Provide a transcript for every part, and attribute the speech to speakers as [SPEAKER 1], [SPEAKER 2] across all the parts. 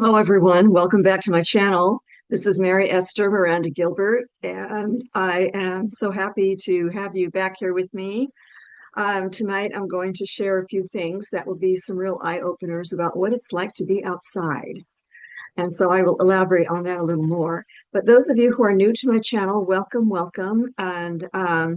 [SPEAKER 1] Hello, everyone. Welcome back to my channel. This is Mary Esther Miranda Gilbert, and I am so happy to have you back here with me. Tonight, I'm going to share a few things that will be some real eye-openers about what it's like to be outside. And so I will elaborate on that a little more. But those of you who are new to my channel, welcome, welcome. And I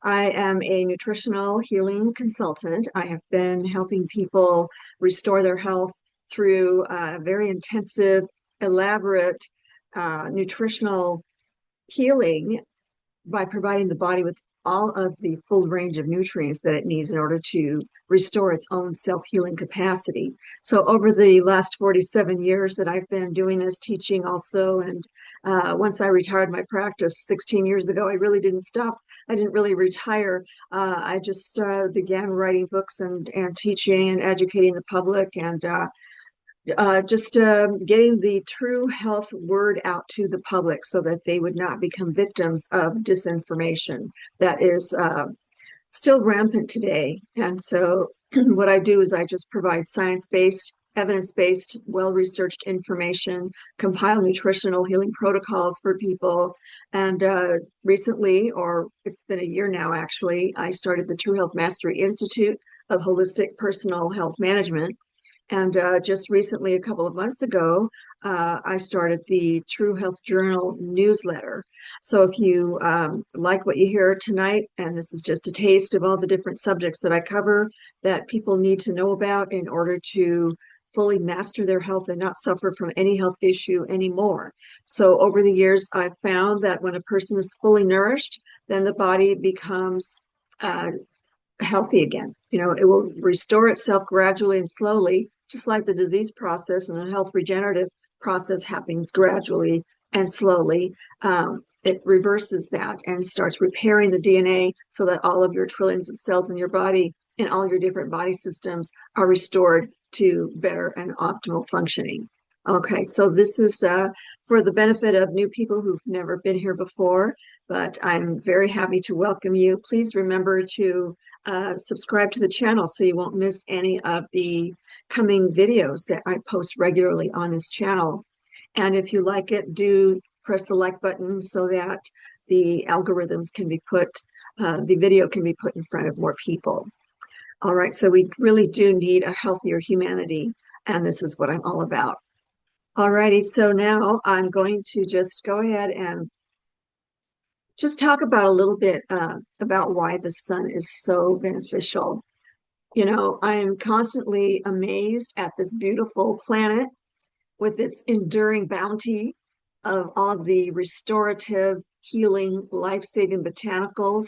[SPEAKER 1] am a nutritional healing consultant. I have been helping people restore their health through very intensive, elaborate nutritional healing by providing the body with all of the full range of nutrients that it needs in order to restore its own self-healing capacity. So over the last 47 years that I've been doing this, teaching also, and once I retired my practice 16 years ago, I really didn't stop. I didn't really retire. I just began writing books and teaching and educating the public, and just getting the true health word out to the public so that they would not become victims of disinformation that is still rampant today. And so what I do is I just provide science-based, evidence-based, well-researched information, compile nutritional healing protocols for people. And recently, or it's been a year now actually, I started the True Health Mastery Institute of Holistic Personal Health Management. And just recently, a couple of months ago, I started the True Health Journal newsletter. So if you like what you hear tonight, and this is just a taste of all the different subjects that I cover that people need to know about in order to fully master their health and not suffer from any health issue anymore. So over the years, I've found that when a person is fully nourished, then the body becomes healthy again. You know, it will restore itself gradually and slowly, just like the disease process and the health regenerative process happens gradually and slowly. It reverses that and starts repairing the DNA so that all of your trillions of cells in your body and all your different body systems are restored to better and optimal functioning. Okay, so this is for the benefit of new people who've never been here before, but I'm very happy to welcome you. Please remember to subscribe to the channel so you won't miss any of the coming videos that I post regularly on this channel. And if you like it, do press the like button so that the algorithms can be put, the video can be put in front of more people. All right, so we really do need a healthier humanity, and this is what I'm all about. All righty, so now I'm going to just go ahead and just talk about a little bit about why the sun is so beneficial. You know, I am constantly amazed at this beautiful planet with its enduring bounty of all of the restorative, healing, life-saving botanicals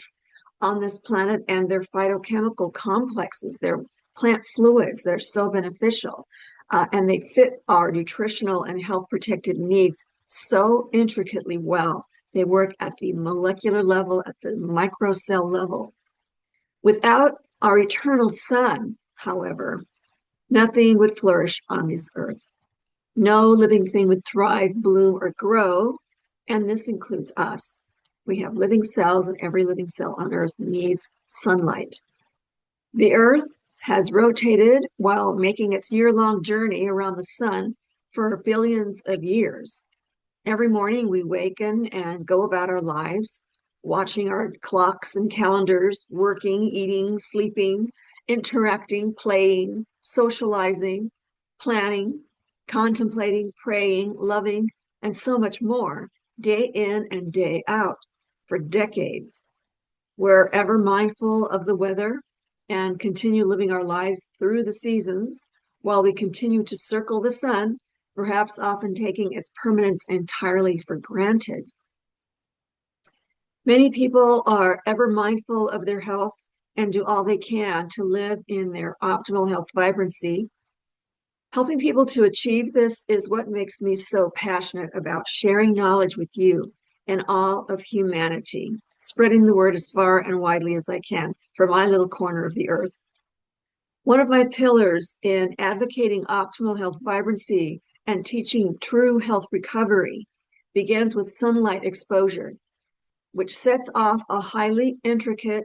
[SPEAKER 1] on this planet and their phytochemical complexes, their plant fluids that are so beneficial. And they fit our nutritional and health protective needs so intricately well. They work at the molecular level, at the microcell level. Without our eternal sun, however, nothing would flourish on this earth. No living thing would thrive, bloom, or grow, and this includes us. We have living cells, and every living cell on earth needs sunlight. The earth has rotated while making its year-long journey around the sun for billions of years. Every morning we waken and go about our lives, watching our clocks and calendars, working, eating, sleeping, interacting, playing, socializing, planning, contemplating, praying, loving, and so much more, day in and day out, for decades. We're ever mindful of the weather and continue living our lives through the seasons while we continue to circle the sun, perhaps often taking its permanence entirely for granted. Many people are ever mindful of their health and do all they can to live in their optimal health vibrancy. Helping people to achieve this is what makes me so passionate about sharing knowledge with you and all of humanity, spreading the word as far and widely as I can for my little corner of the earth. One of my pillars in advocating optimal health vibrancy and teaching true health recovery begins with sunlight exposure, which sets off a highly intricate,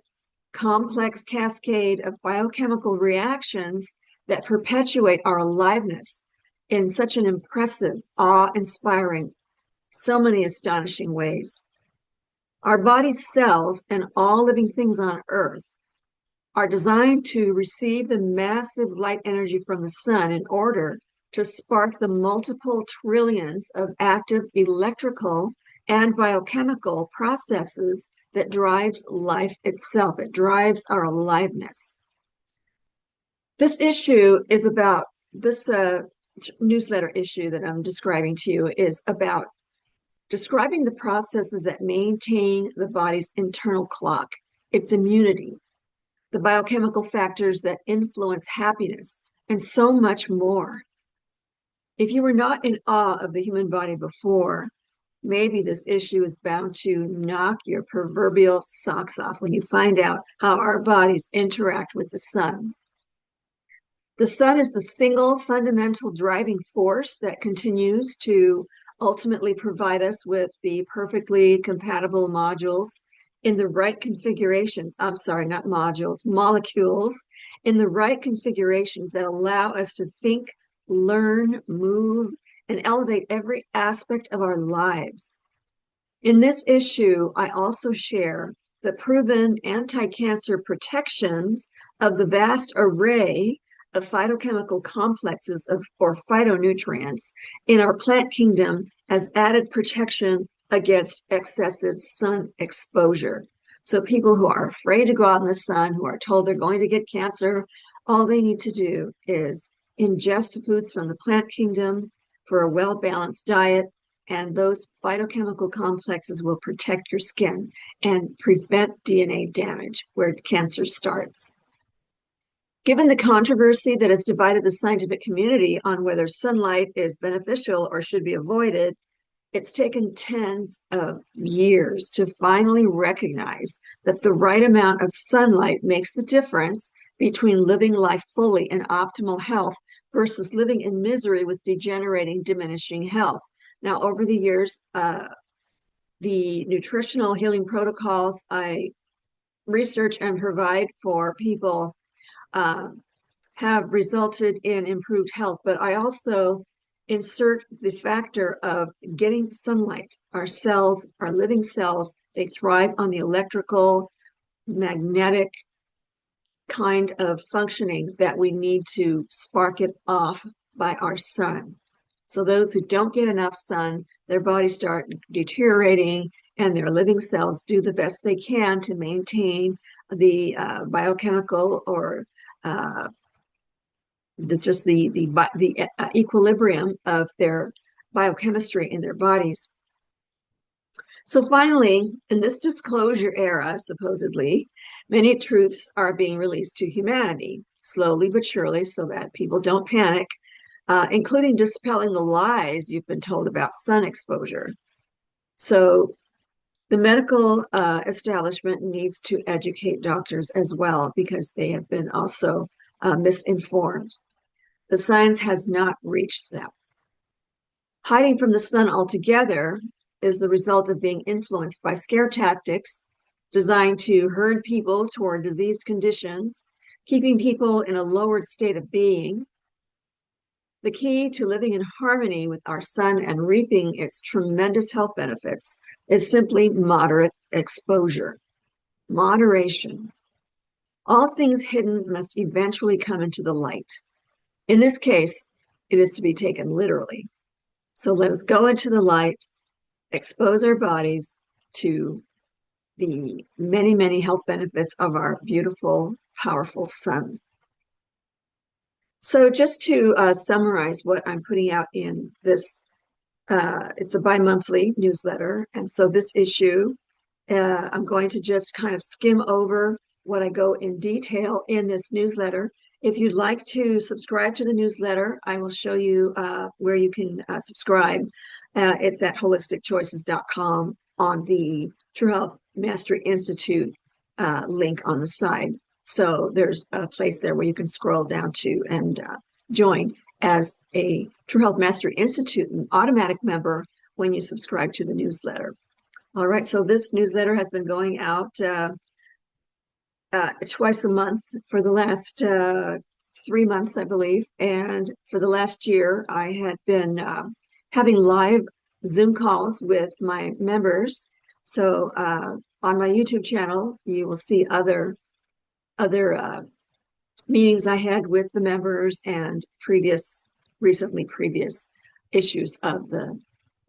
[SPEAKER 1] complex cascade of biochemical reactions that perpetuate our aliveness in such an impressive, awe-inspiring, so many astonishing ways. Our body's cells and all living things on Earth are designed to receive the massive light energy from the sun in order to spark the multiple trillions of active electrical and biochemical processes that drives life itself. It drives our aliveness. This issue is about, this newsletter issue that I'm describing to you is about describing the processes that maintain the body's internal clock, its immunity, the biochemical factors that influence happiness, and so much more. If you were not in awe of the human body before, maybe this issue is bound to knock your proverbial socks off when you find out how our bodies interact with the sun. The sun is the single fundamental driving force that continues to ultimately provide us with the perfectly compatible modules in the right configurations. I'm sorry, not modules, molecules in the right configurations that allow us to think, learn, move, and elevate every aspect of our lives. In this issue, I also share the proven anti-cancer protections of the vast array of phytochemical complexes or phytonutrients in our plant kingdom as added protection against excessive sun exposure. So people who are afraid to go out in the sun, who are told they're going to get cancer, all they need to do is ingest foods from the plant kingdom for a well-balanced diet, and those phytochemical complexes will protect your skin and prevent DNA damage where cancer starts. Given the controversy that has divided the scientific community on whether sunlight is beneficial or should be avoided, it's taken tens of years to finally recognize that the right amount of sunlight makes the difference between living life fully in optimal health versus living in misery with degenerating, diminishing health. Now, over the years, the nutritional healing protocols I research and provide for people have resulted in improved health, but I also insert the factor of getting sunlight. Our cells, our living cells, they thrive on the electrical, magnetic kind of functioning that we need to spark it off by our sun. So those who don't get enough sun, their bodies start deteriorating, and their living cells do the best they can to maintain the biochemical or the equilibrium of their biochemistry in their bodies. So finally, in this disclosure era, supposedly, many truths are being released to humanity, slowly but surely, so that people don't panic, including dispelling the lies you've been told about sun exposure. So the medical establishment needs to educate doctors as well, because they have been also misinformed. The science has not reached them. Hiding from the sun altogether is the result of being influenced by scare tactics designed to herd people toward diseased conditions, keeping people in a lowered state of being. The key to living in harmony with our sun and reaping its tremendous health benefits is simply moderate exposure. Moderation. All things hidden must eventually come into the light. In this case, it is to be taken literally. So let us go into the light, expose our bodies to the many, many health benefits of our beautiful, powerful sun. So just to summarize what I'm putting out in this, it's a bi-monthly newsletter. And so this issue, I'm going to just kind of skim over what I go in detail in this newsletter. If you'd like to subscribe to the newsletter, I will show you where you can subscribe. It's at holisticchoices.com on the True Health Mastery Institute link on the side. So there's a place there where you can scroll down to and join as a True Health Mastery Institute, an automatic member when you subscribe to the newsletter. All right, so this newsletter has been going out twice a month for the last 3 months, I believe. And for the last year, I had been having live Zoom calls with my members. So on my YouTube channel, you will see other meetings I had with the members and recently previous issues of the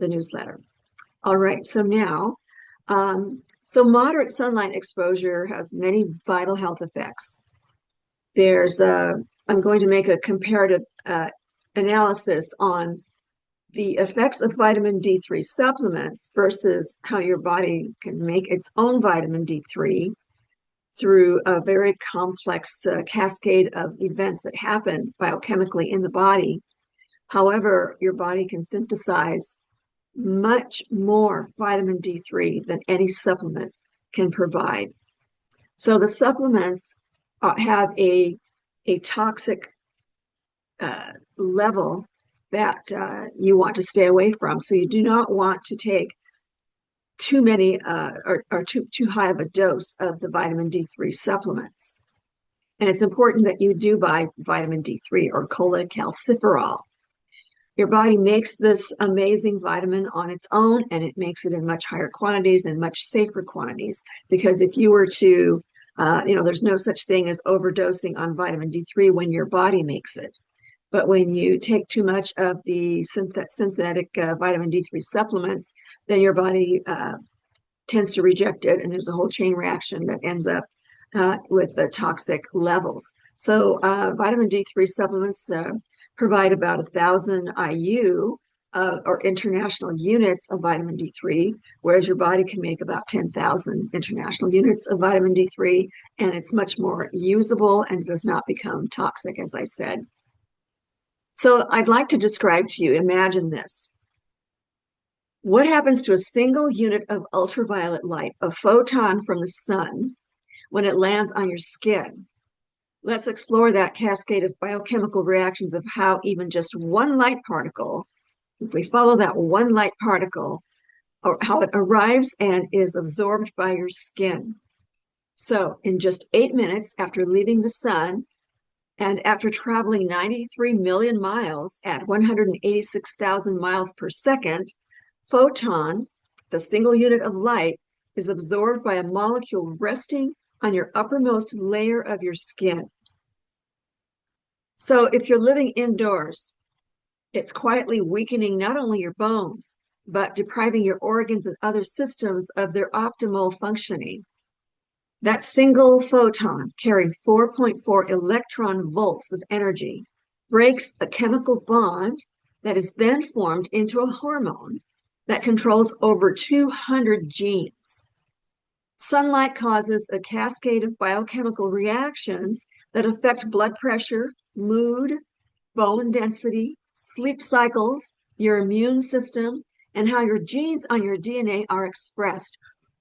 [SPEAKER 1] newsletter. All right, so now, so moderate sunlight exposure has many vital health effects. I'm going to make a comparative analysis on the effects of vitamin D3 supplements versus how your body can make its own vitamin D3 through a very complex cascade of events that happen biochemically in the body. However, your body can synthesize much more vitamin D3 than any supplement can provide. So the supplements have a toxic level that you want to stay away from. So you do not want to take too many or too high of a dose of the vitamin D3 supplements. And it's important that you do buy vitamin D3 or cholecalciferol. Your body makes this amazing vitamin on its own, and it makes it in much higher quantities and much safer quantities. Because if you were to, there's no such thing as overdosing on vitamin D3 when your body makes it. But when you take too much of the synthetic vitamin D3 supplements, then your body tends to reject it, and there's a whole chain reaction that ends up with the toxic levels. So vitamin D3 supplements provide about 1,000 IU or international units of vitamin D3, whereas your body can make about 10,000 international units of vitamin D3, and it's much more usable and does not become toxic, as I said. So I'd like to describe to you, imagine this. What happens to a single unit of ultraviolet light, a photon from the sun, when it lands on your skin? Let's explore that cascade of biochemical reactions of how even just one light particle, if we follow that one light particle, or how it arrives and is absorbed by your skin. So in just 8 minutes after leaving the sun, and after traveling 93 million miles at 186,000 miles per second, photon, the single unit of light, is absorbed by a molecule resting on your uppermost layer of your skin. So if you're living indoors, it's quietly weakening not only your bones, but depriving your organs and other systems of their optimal functioning. That single photon, carrying 4.4 electron volts of energy, breaks a chemical bond that is then formed into a hormone that controls over 200 genes. Sunlight causes a cascade of biochemical reactions that affect blood pressure, mood, bone density, sleep cycles, your immune system, and how your genes on your DNA are expressed,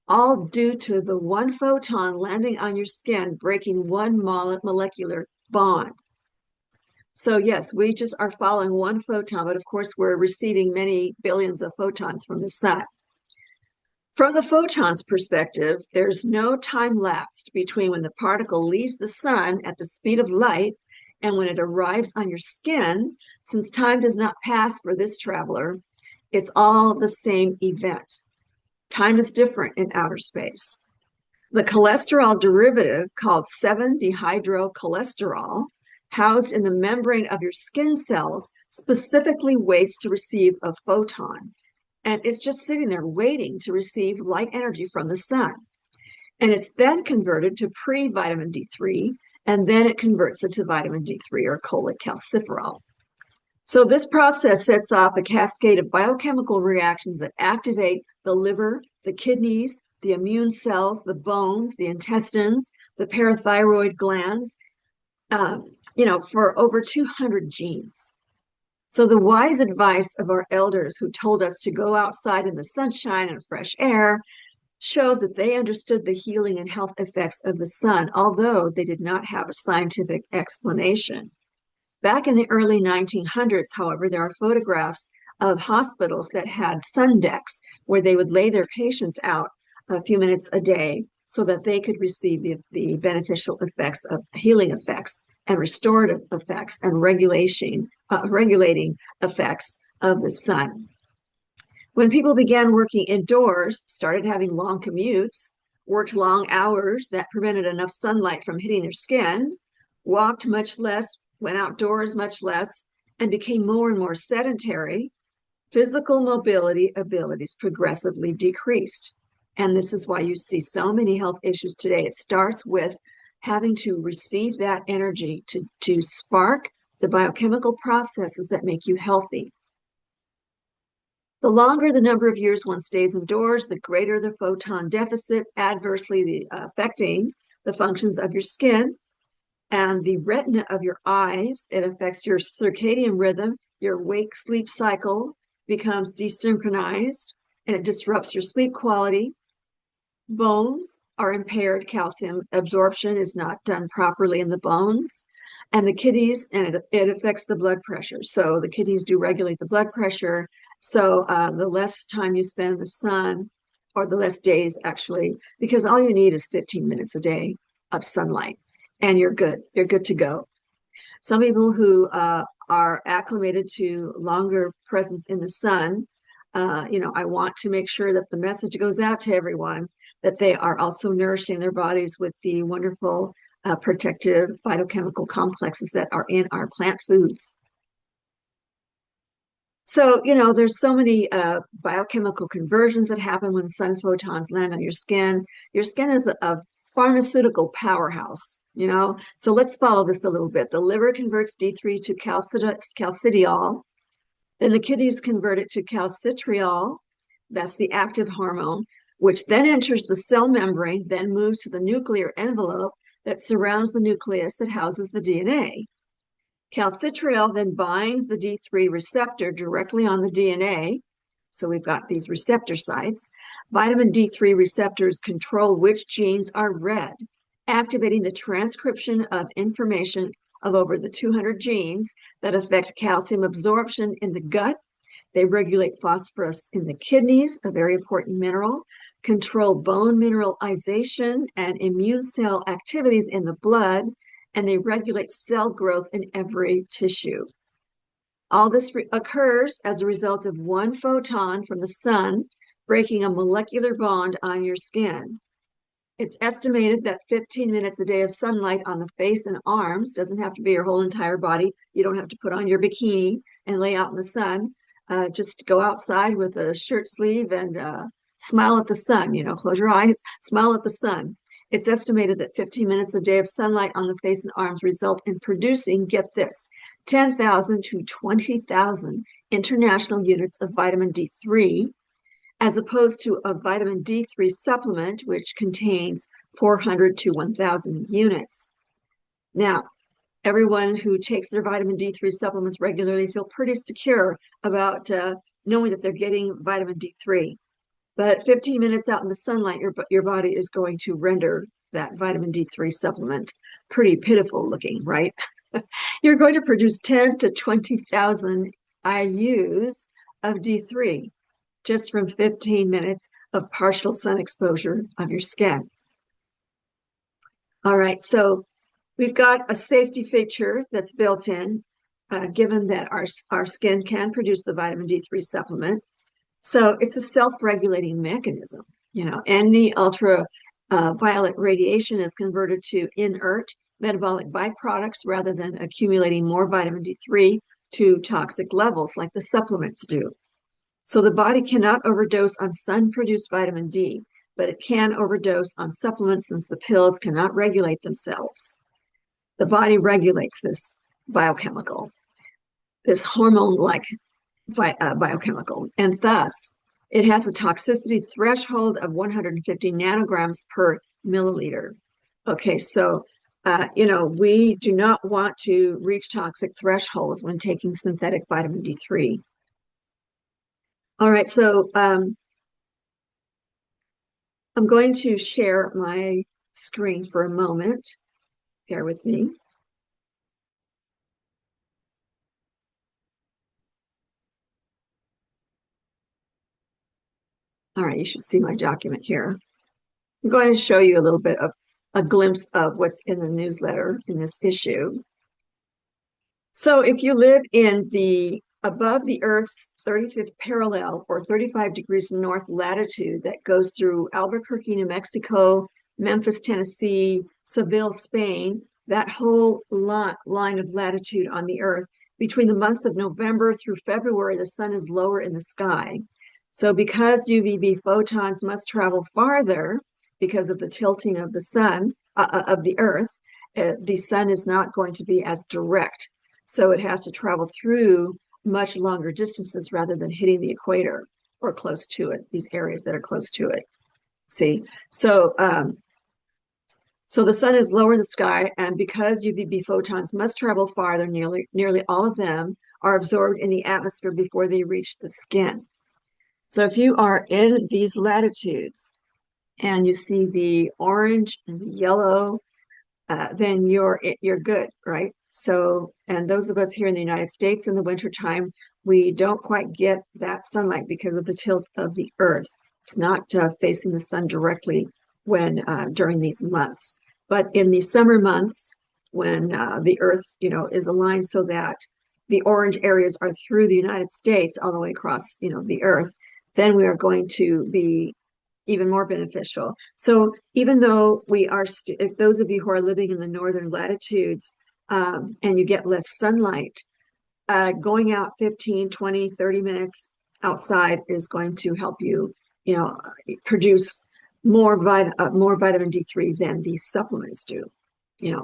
[SPEAKER 1] all due to the one photon landing on your skin, breaking one molecular bond. So yes, we just are following one photon, but of course we're receiving many billions of photons from the sun. From the photon's perspective, there's no time lapsed between when the particle leaves the sun at the speed of light and when it arrives on your skin. Since time does not pass for this traveler, it's all the same event. Time is different in outer space. The cholesterol derivative, called 7-dehydrocholesterol, housed in the membrane of your skin cells, specifically waits to receive a photon. And it's just sitting there waiting to receive light energy from the sun. And it's then converted to pre-vitamin D3, and then it converts it to vitamin D3 or cholecalciferol. So this process sets off a cascade of biochemical reactions that activate the liver, the kidneys, the immune cells, the bones, the intestines, the parathyroid glands, for over 200 genes. So the wise advice of our elders who told us to go outside in the sunshine and fresh air showed that they understood the healing and health effects of the sun, although they did not have a scientific explanation. Back in the early 1900s, however, there are photographs of hospitals that had sun decks where they would lay their patients out a few minutes a day so that they could receive the beneficial effects of healing effects and restorative effects and regulating effects of the sun. When people began working indoors, started having long commutes, worked long hours that prevented enough sunlight from hitting their skin, walked much less, went outdoors much less, and became more and more sedentary, physical mobility abilities progressively decreased. And this is why you see so many health issues today. It starts with having to receive that energy to spark the biochemical processes that make you healthy. The longer the number of years one stays indoors, the greater the photon deficit, adversely affecting the functions of your skin and the retina of your eyes. It affects your circadian rhythm, your wake-sleep cycle becomes desynchronized, and it disrupts your sleep quality. Bones are impaired. Calcium absorption is not done properly in the bones. And the kidneys, and it affects the blood pressure. So the kidneys do regulate the blood pressure. So the less time you spend in the sun, or the less days actually, because all you need is 15 minutes a day of sunlight, and you're good. You're good to go. Some people who are acclimated to longer presence in the sun, I want to make sure that the message goes out to everyone that they are also nourishing their bodies with the wonderful protective phytochemical complexes that are in our plant foods. So, there's so many biochemical conversions that happen when sun photons land on your skin. Your skin is a pharmaceutical powerhouse, So let's follow this a little bit. The liver converts D3 to calcidiol. Then the kidneys convert it to calcitriol. That's the active hormone, which then enters the cell membrane, then moves to the nuclear envelope that surrounds the nucleus that houses the DNA. Calcitriol then binds the D3 receptor directly on the DNA. So we've got these receptor sites. Vitamin D3 receptors control which genes are read, activating the transcription of information of over the 200 genes that affect calcium absorption in the gut. They regulate phosphorus in the kidneys, a very important mineral, control bone mineralization and immune cell activities in the blood, and they regulate cell growth in every tissue. All this occurs as a result of one photon from the sun breaking a molecular bond on your skin. It's estimated that 15 minutes a day of sunlight on the face and arms, doesn't have to be your whole entire body. You don't have to put on your bikini and lay out in the sun. Just go outside with a shirt sleeve and smile at the sun, close your eyes, smile at the sun. It's estimated that 15 minutes a day of sunlight on the face and arms result in producing, get this, 10,000 to 20,000 international units of vitamin D3, as opposed to a vitamin D3 supplement, which contains 400 to 1,000 units. Now, everyone who takes their vitamin D3 supplements regularly feel pretty secure about knowing that they're getting vitamin D3. But 15 minutes out in the sunlight, your body is going to render that vitamin D3 supplement pretty pitiful looking, right? You're going to produce 10 to 20,000 IUs of D3 just from 15 minutes of partial sun exposure of your skin. All right, so we've got a safety feature that's built in, given that our skin can produce the vitamin D3 supplement. So it's a self-regulating mechanism. Any ultraviolet radiation is converted to inert metabolic byproducts rather than accumulating more vitamin D3 to toxic levels like the supplements do. So the body cannot overdose on sun-produced vitamin D, but it can overdose on supplements since the pills cannot regulate themselves. The body regulates this biochemical, this hormone-like biochemical, and thus it has a toxicity threshold of 150 nanograms per milliliter. Okay, so we do not want to reach toxic thresholds when taking synthetic vitamin D3. All right, so I'm going to share my screen for a moment. Bear with me. All right, you should see my document here. I'm going to show you a little bit of a glimpse of what's in the newsletter in this issue. So if you live in the above the Earth's 35th parallel or 35 degrees north latitude that goes through Albuquerque, New Mexico, Memphis, Tennessee, Seville, Spain, that whole line of latitude on the Earth, between the months of November through February, the sun is lower in the sky. So because UVB photons must travel farther because of the tilting of the sun, of the Earth, the sun is not going to be as direct. So it has to travel through much longer distances rather than hitting the equator or close to it, these areas that are close to it. See, so the sun is lower in the sky, and because UVB photons must travel farther, nearly all of them are absorbed in the atmosphere before they reach the skin. So if you are in these latitudes and you see the orange and the yellow, then you're good, right? So, and those of us here in the United States in the wintertime, we don't quite get that sunlight because of the tilt of the Earth. It's not facing the sun directly when during these months. But in the summer months, when the Earth, is aligned so that the orange areas are through the United States all the way across, the Earth, then we are going to be even more beneficial. So even though if those of you who are living in the northern latitudes and you get less sunlight, going out 15, 20, 30 minutes outside is going to help you, you know, produce more vitamin D3 than these supplements do,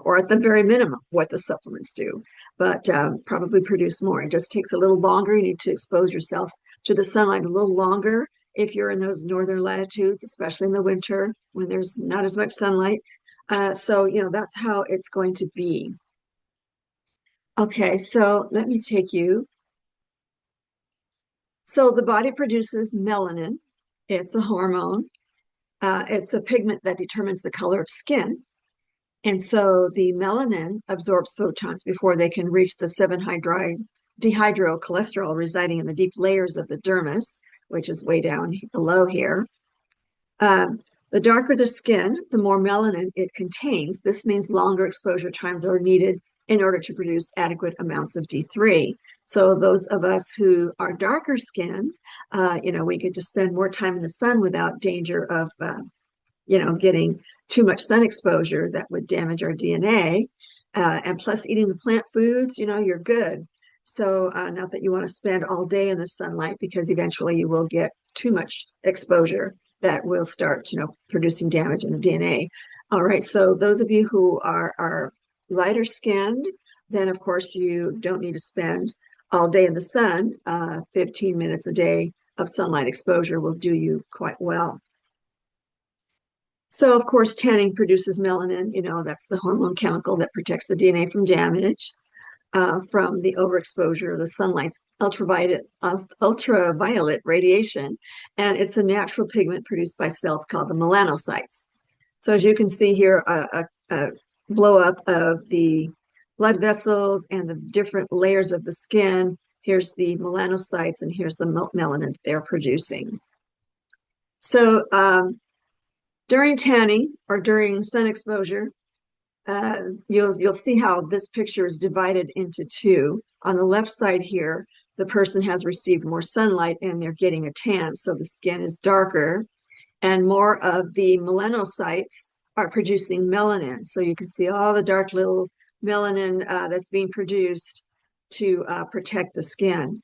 [SPEAKER 1] or at the very minimum, what the supplements do, but probably produce more. It just takes a little longer. You need to expose yourself to the sunlight a little longer if you're in those northern latitudes, especially in the winter when there's not as much sunlight. So, that's how it's going to be. Okay, so let me take you. So the body produces melanin. It's a hormone. It's a pigment that determines the color of skin. And so the melanin absorbs photons before they can reach the 7-dehydrocholesterol residing in the deep layers of the dermis, which is way down below here. The darker the skin, the more melanin it contains. This means longer exposure times are needed in order to produce adequate amounts of D3. So those of us who are darker skinned, we get to spend more time in the sun without danger of, getting too much sun exposure that would damage our DNA. And plus eating the plant foods, you're good. So not that you want to spend all day in the sunlight because eventually you will get too much exposure that will start, producing damage in the DNA. All right, so those of you who are lighter skinned, then of course you don't need to spend all day in the sun. 15 minutes a day of sunlight exposure will do you quite well. So, of course, tanning produces melanin. That's the hormone chemical that protects the DNA from damage from the overexposure of the sunlight's ultraviolet radiation. And it's a natural pigment produced by cells called the melanocytes. So, as you can see here, a blow up of the blood vessels and the different layers of the skin. Here's the melanocytes, and here's the melanin they're producing. So, during tanning or during sun exposure, you'll see how this picture is divided into two. On the left side here, the person has received more sunlight and they're getting a tan, so the skin is darker, and more of the melanocytes are producing melanin. So you can see all the dark little melanin that's being produced to protect the skin.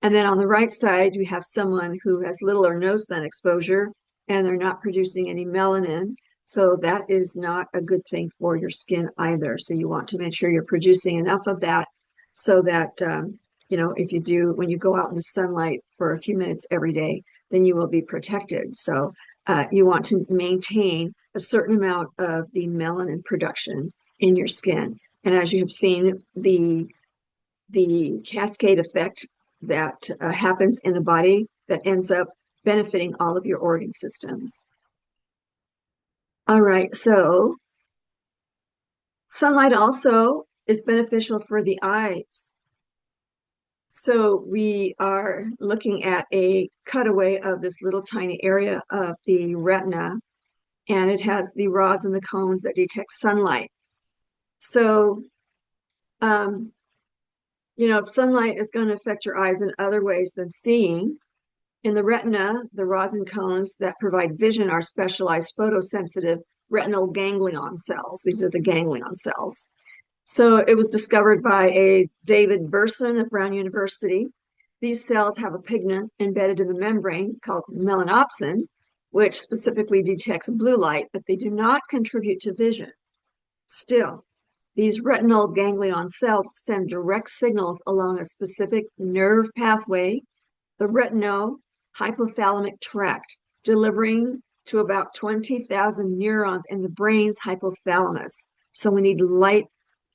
[SPEAKER 1] And then on the right side, you have someone who has little or no sun exposure, and they're not producing any melanin. So that is not a good thing for your skin either. So you want to make sure you're producing enough of that so that, if you do, when you go out in the sunlight for a few minutes every day, then you will be protected. So you want to maintain a certain amount of the melanin production in your skin. And as you have seen, the cascade effect that happens in the body that ends up benefiting all of your organ systems. All right, so sunlight also is beneficial for the eyes. So we are looking at a cutaway of this little tiny area of the retina, and it has the rods and the cones that detect sunlight. So sunlight is going to affect your eyes in other ways than seeing. In the retina, the rods and cones that provide vision are specialized photosensitive retinal ganglion cells. These are the ganglion cells. So it was discovered by a David Burson of Brown University. These cells have a pigment embedded in the membrane called melanopsin, which specifically detects blue light, but they do not contribute to vision. Still, these retinal ganglion cells send direct signals along a specific nerve pathway, the retino-hypothalamic tract, delivering to about 20,000 neurons in the brain's hypothalamus. So we need light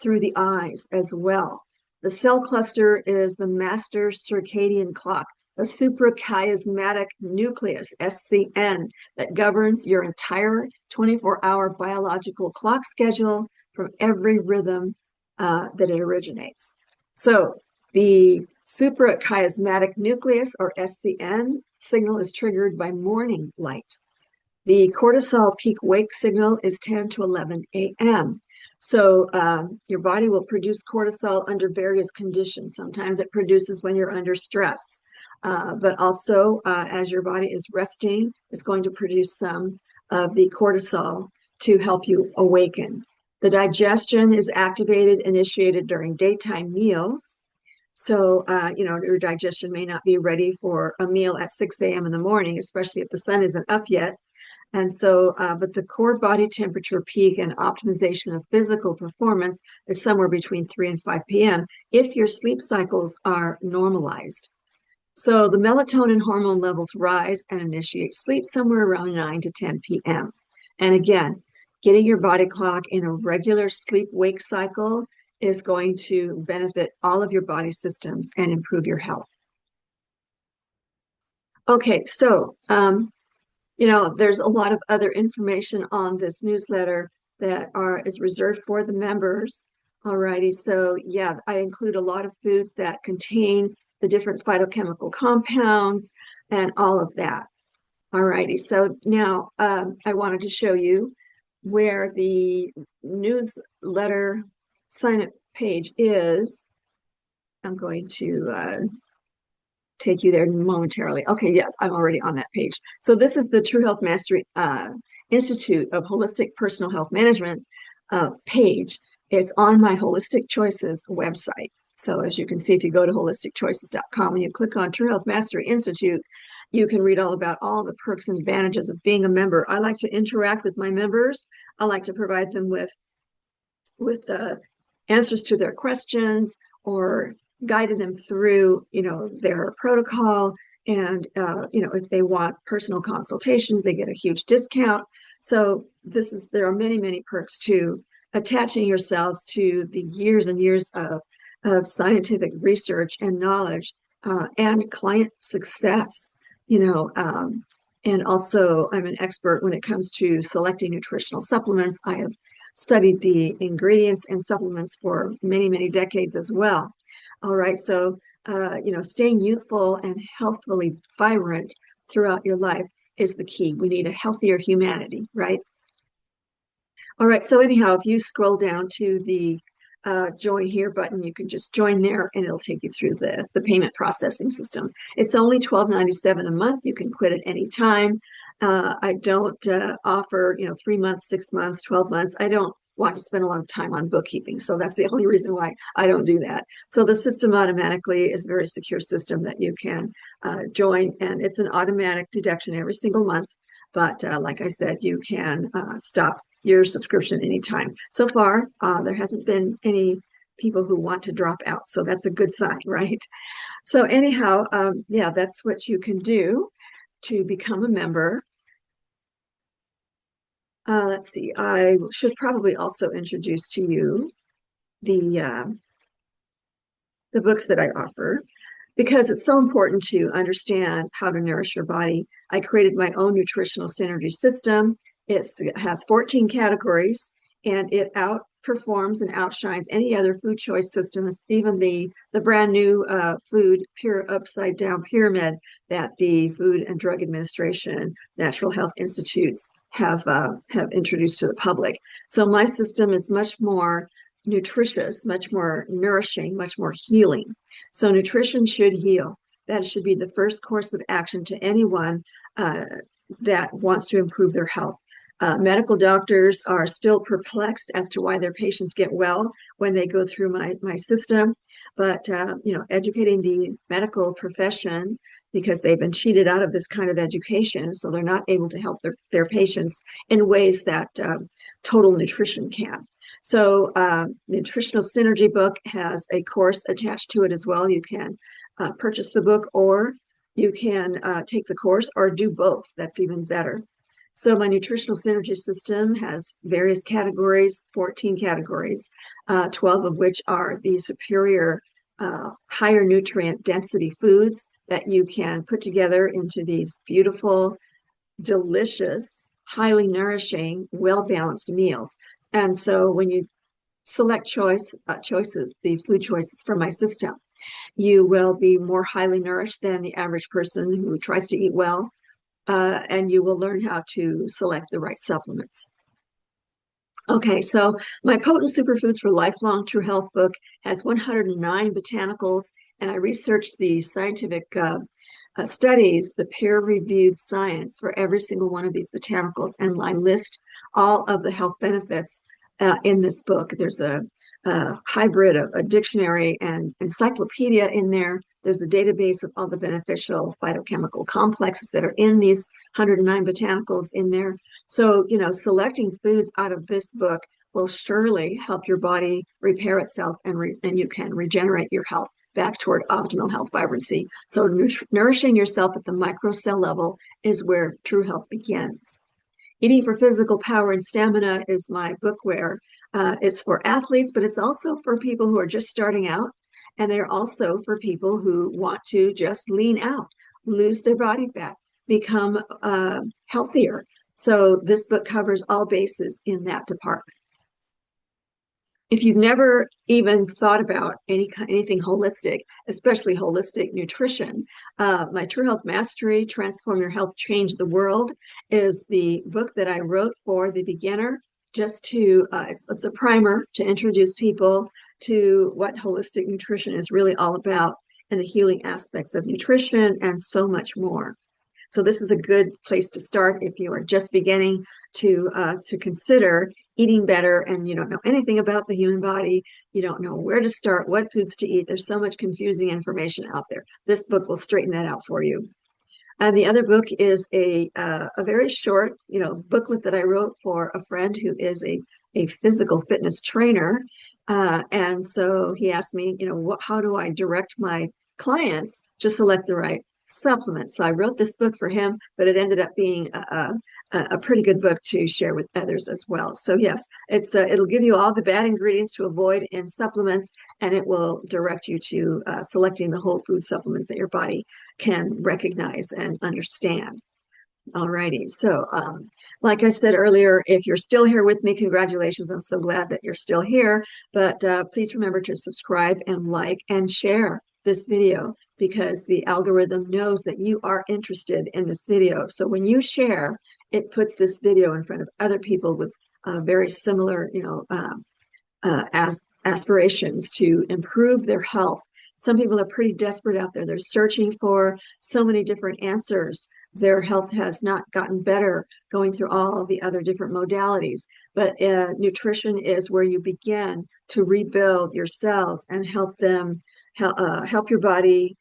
[SPEAKER 1] through the eyes as well. The cell cluster is the master circadian clock, a suprachiasmatic nucleus, SCN, that governs your entire 24-hour biological clock schedule from every rhythm that it originates. So the suprachiasmatic nucleus, or SCN, signal is triggered by morning light. The cortisol peak wake signal is 10 to 11 a.m. So your body will produce cortisol under various conditions. Sometimes it produces when you're under stress, but also as your body is resting, it's going to produce some of the cortisol to help you awaken. The digestion is initiated during daytime meals. So, your digestion may not be ready for a meal at 6 a.m. in the morning, especially if the sun isn't up yet. And so, but the core body temperature peak and optimization of physical performance is somewhere between 3 and 5 p.m. if your sleep cycles are normalized. So the melatonin hormone levels rise and initiate sleep somewhere around 9 to 10 p.m. And again, getting your body clock in a regular sleep-wake cycle is going to benefit all of your body systems and improve your health. Okay, so there's a lot of other information on this newsletter that is reserved for the members. Alrighty, so yeah, I include a lot of foods that contain the different phytochemical compounds and all of that. Alrighty, so now I wanted to show you where the newsletter sign-up page is. I'm going to take you there momentarily. Okay, yes, I'm already on that page. So this is the True Health Mastery Institute of Holistic Personal Health Management page. It's on my Holistic Choices website. So as you can see, if you go to holisticchoices.com and you click on True Health Mastery Institute, you can read all about all the perks and advantages of being a member. I like to interact with my members. I like to provide them with answers to their questions or guiding them through, their protocol. And, if they want personal consultations, they get a huge discount. So there are many, many perks to attaching yourselves to the years and years of scientific research and knowledge and client success, and also I'm an expert when it comes to selecting nutritional supplements. I have studied the ingredients and supplements for many, many decades as well. All right, so, staying youthful and healthfully vibrant throughout your life is the key. We need a healthier humanity, right? All right, so anyhow, if you scroll down to the join here button, you can just join there and it'll take you through the payment processing system. It's only $12.97 a month. You can quit at any time. I don't offer, 3 months, 6 months, 12 months. I don't want to spend a lot of time on bookkeeping. So that's the only reason why I don't do that. So the system automatically is a very secure system that you can join, and it's an automatic deduction every single month. But like I said, you can stop your subscription anytime. So far, there hasn't been any people who want to drop out. So that's a good sign, right? So anyhow, yeah, that's what you can do to become a member. Let's see, I should probably also introduce to you the books that I offer, because it's so important to understand how to nourish your body. I created my own nutritional synergy system. It has 14 categories, and it outperforms and outshines any other food choice systems, even the brand new food pure upside down pyramid that the Food and Drug Administration, Natural Health Institutes have introduced to the public. So my system is much more nutritious, much more nourishing, much more healing. So nutrition should heal. That should be the first course of action to anyone that wants to improve their health. Medical doctors are still perplexed as to why their patients get well when they go through my system. But, educating the medical profession, because they've been cheated out of this kind of education, so they're not able to help their patients in ways that total nutrition can. So the Nutritional Synergy book has a course attached to it as well. You can purchase the book, or you can take the course, or do both. That's even better. So my nutritional synergy system has various categories, 14 categories, 12 of which are the superior, higher nutrient density foods that you can put together into these beautiful, delicious, highly nourishing, well-balanced meals. And so when you select choices, the food choices from my system, you will be more highly nourished than the average person who tries to eat well. And you will learn how to select the right supplements. Okay, so my Potent Superfoods for Lifelong True Health book has 109 botanicals, and I researched the scientific studies, the peer-reviewed science for every single one of these botanicals, and I list all of the health benefits in this book. There's a hybrid of a dictionary and encyclopedia in there. There's a database of all the beneficial phytochemical complexes that are in these 109 botanicals in there. So, selecting foods out of this book will surely help your body repair itself, and you can regenerate your health back toward optimal health vibrancy. So nourishing yourself at the microcell level is where true health begins. Eating for Physical Power and Stamina is my book where it's for athletes, but it's also for people who are just starting out. And they're also for people who want to just lean out, lose their body fat, become healthier. So this book covers all bases in that department. If you've never even thought about anything holistic, especially holistic nutrition, my True Health Mastery, Transform Your Health, Change the World is the book that I wrote for the beginner, just to, it's a primer to introduce people to what holistic nutrition is really all about, and the healing aspects of nutrition, and so much more. So this is a good place to start if you are just beginning to consider eating better and you don't know anything about the human body. You don't know where to start, what foods to eat. There's so much confusing information out there. This book will straighten that out for you. And the other book is a very short, booklet that I wrote for a friend who is a physical fitness trainer. And so he asked me, how do I direct my clients to select the right supplements? So I wrote this book for him, but it ended up being a pretty good book to share with others as well. So yes, it'll give you all the bad ingredients to avoid in supplements, and it will direct you to selecting the whole food supplements that your body can recognize and understand. Alrighty, so like I said earlier, if you're still here with me, congratulations. I'm so glad that you're still here. But please remember to subscribe and like and share this video, because the algorithm knows that you are interested in this video. So when you share, it puts this video in front of other people with very similar, aspirations to improve their health. Some people are pretty desperate out there. They're searching for so many different answers. Their health has not gotten better going through all of the other different modalities. But nutrition is where you begin to rebuild your cells and help them, help your body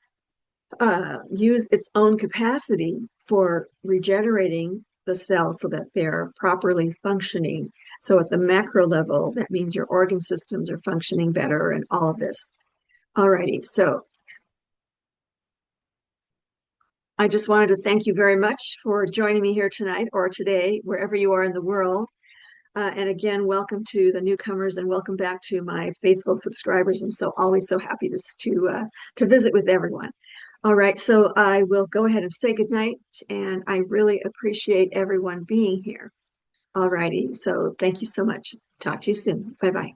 [SPEAKER 1] use its own capacity for regenerating the cells so that they're properly functioning. So at the macro level, that means your organ systems are functioning better and all of this. Alrighty, so I just wanted to thank you very much for joining me here tonight or today, wherever you are in the world. And again, welcome to the newcomers, and welcome back to my faithful subscribers. And so always so happy to visit with everyone. All right, so I will go ahead and say goodnight, and I really appreciate everyone being here. All righty, so thank you so much. Talk to you soon. Bye-bye.